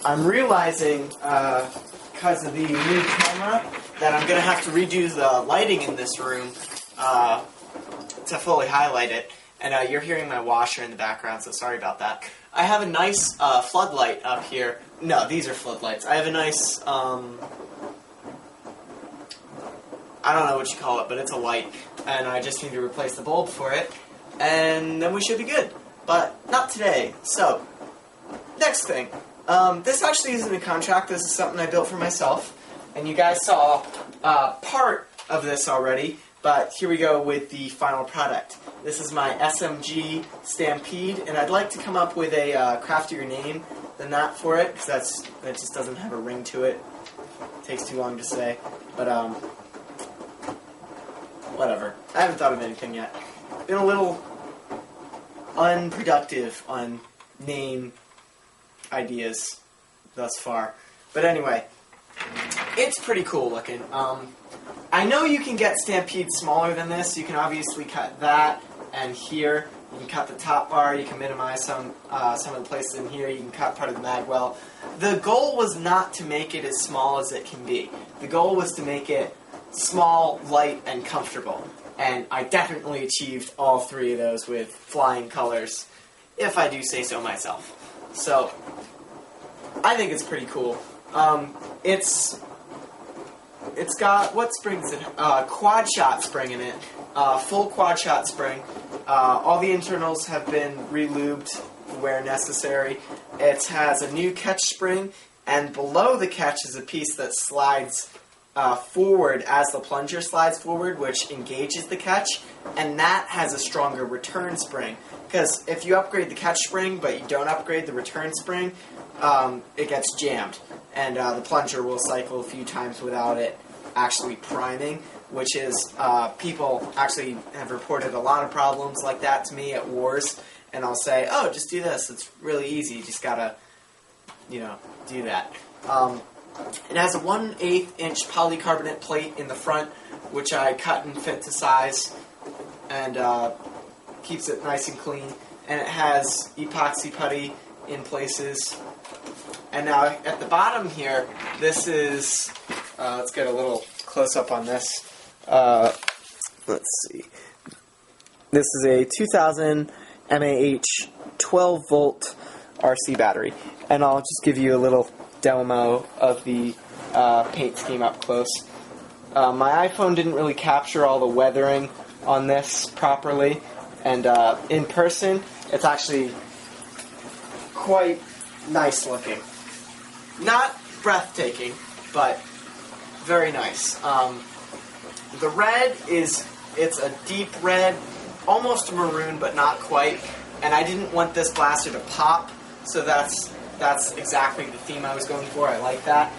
I'm realizing, because of the new camera, that I'm going to have to redo the lighting in this room to fully highlight it. And you're hearing my washer in the background, so sorry about that. I have a nice floodlight up here. No, these are floodlights. I have a nice, I don't know what you call it, but it's a light. And I just need to replace the bulb for it. And then we should be good. But not today. So, next thing. This actually isn't a contract. This is something I built for myself. And you guys saw part of this already. But here we go with the final product. This is my SMG Stampede, and I'd like to come up with a craftier name than that for it, because that just doesn't have a ring to it. It takes too long to say, but whatever. I haven't thought of anything yet. Been a little unproductive on name ideas thus far, but anyway, it's pretty cool looking. I know you can get Stampedes smaller than this. You can obviously cut that and here. You can cut the top bar. You can minimize some of the places in here. You can cut part of the mag well. The goal was not to make it as small as it can be. The goal was to make it small, light, and comfortable. And I definitely achieved all three of those with flying colors, if I do say so myself. So, I think it's pretty cool. It's got, what spring is it? Quad shot spring in it. Full quad shot spring. All the internals have been re-lubed where necessary. It has a new catch spring, and below the catch is a piece that slides forward as the plunger slides forward, which engages the catch, and that has a stronger return spring. Because if you upgrade the catch spring, but you don't upgrade the return spring, it gets jammed, and the plunger will cycle a few times without it actually priming, which is, people actually have reported a lot of problems like that to me at wars, and I'll say, oh, just do this, it's really easy, you just gotta, do that. It has a 1/8 inch polycarbonate plate in the front, which I cut and fit to size, and keeps it nice and clean, and it has epoxy putty in places. And now at the bottom here, this is, let's get a little close up on this. Let's see. This is a 2000 mAh 12 volt RC battery. And I'll just give you a little demo of the paint scheme up close. My iPhone didn't really capture all the weathering on this properly. And in person, it's actually quite nice looking. Not breathtaking, but very nice. The red it's a deep red, almost maroon, but not quite. And I didn't want this blaster to pop, so that's exactly the theme I was going for. I like that.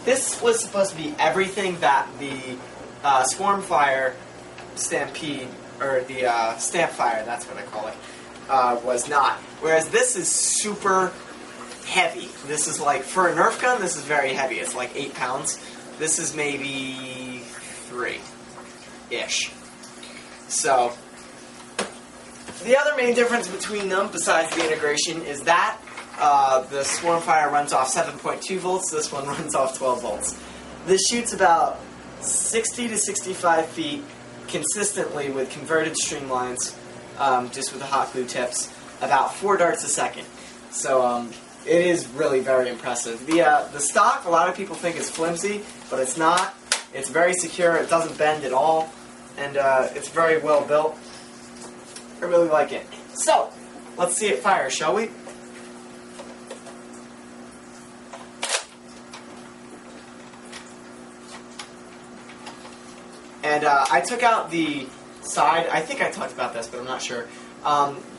This was supposed to be everything that the Swarmfire Stampede, or the Stampfire, that's what I call it, was not. Whereas this is super heavy. This is like, for a Nerf gun, this is very heavy. It's like 8 pounds. This is maybe 3-ish. So, the other main difference between them, besides the integration, is that the Swarmfire runs off 7.2 volts, this one runs off 12 volts. This shoots about 60 to 65 feet consistently with converted streamlines, just with the hot glue tips, about 4 darts a second. So, it is really very impressive. The stock, a lot of people think is flimsy, but it's not. It's very secure, it doesn't bend at all, and it's very well built. I really like it. So, let's see it fire, shall we? And I took out the side, I think I talked about this, but I'm not sure.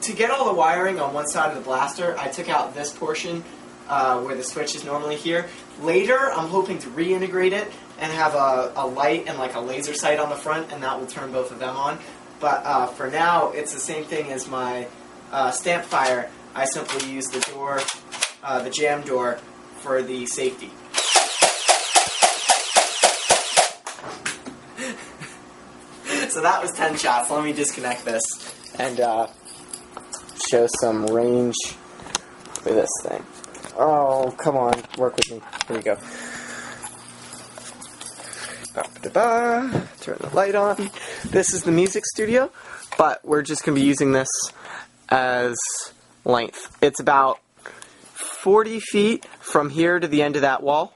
To get all the wiring on one side of the blaster, I took out this portion where the switch is normally here. Later, I'm hoping to reintegrate it and have a light and like a laser sight on the front, and that will turn both of them on. But for now, it's the same thing as my Stampfire. I simply use the door, the jam door, for the safety. So that was 10 shots. Let me disconnect this and show some range for this thing. Oh, come on, work with me. Here we go. Turn the light on. This is the music studio, but we're just going to be using this as length. It's about 40 feet from here to the end of that wall,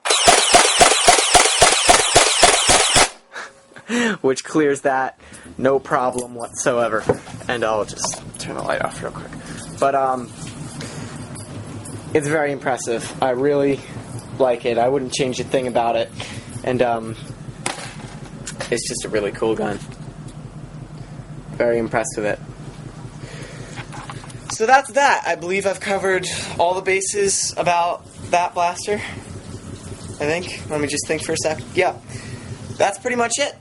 which clears that no problem whatsoever. And I'll just turn the light off real quick. But it's very impressive. I really like it. I wouldn't change a thing about it. And it's just a really cool gun. Very impressed with it. So that's that. I believe I've covered all the bases about that blaster. I think. Let me just think for a sec. Yeah. That's pretty much it.